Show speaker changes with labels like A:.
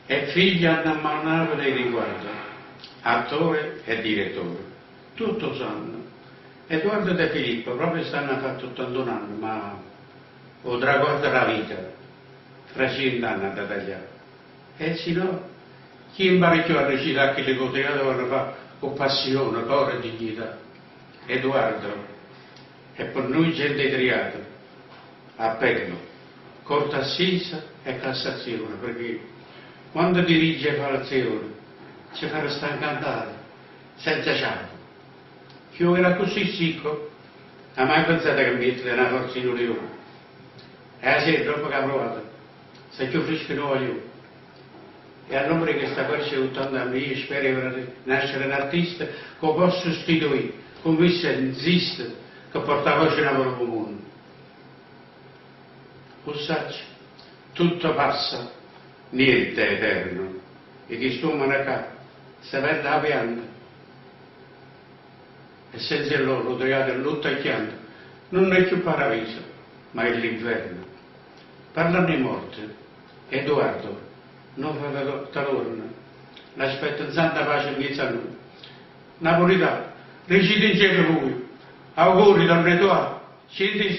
A: È figlio annamannato dei riguardi, attore e direttore, tutto sanno. Edoardo De Filippo proprio stanno fatto 81 anni, ma o traguarda la vita, fra 100 anni da tagliare. E se no, chi imparecchiò a recitare che le cose che dovevano fare con passione, cuore e dignità? Edoardo è per noi gente triata, appello, corte assisa e Cassazione, perché quando dirige fa l'azione ci fa restare incantare, senza ciao. Io era così sicco, ha mai pensato che mi mette una forza in unione? E la sera, dopo che ha provato, se più fresco non voglio. E all'uomo che sta qua c'è 80 anni, io spero di nascere un artista che possa sostituire, come se insiste, che porta voce in lavoro comune. Cos'accio? Tutto passa, niente è eterno. E chi studiano qua, si perde la pianta. E senza loro, troviate in lutto e chianto, non è più paradiso, ma è l'inferno. Parlano di morte. Edoardo, non fa talorna, l'aspetta in santa pace in mezzo a noi. Napolitano, recita in cielo lui, auguri dal Edoardo, scendi in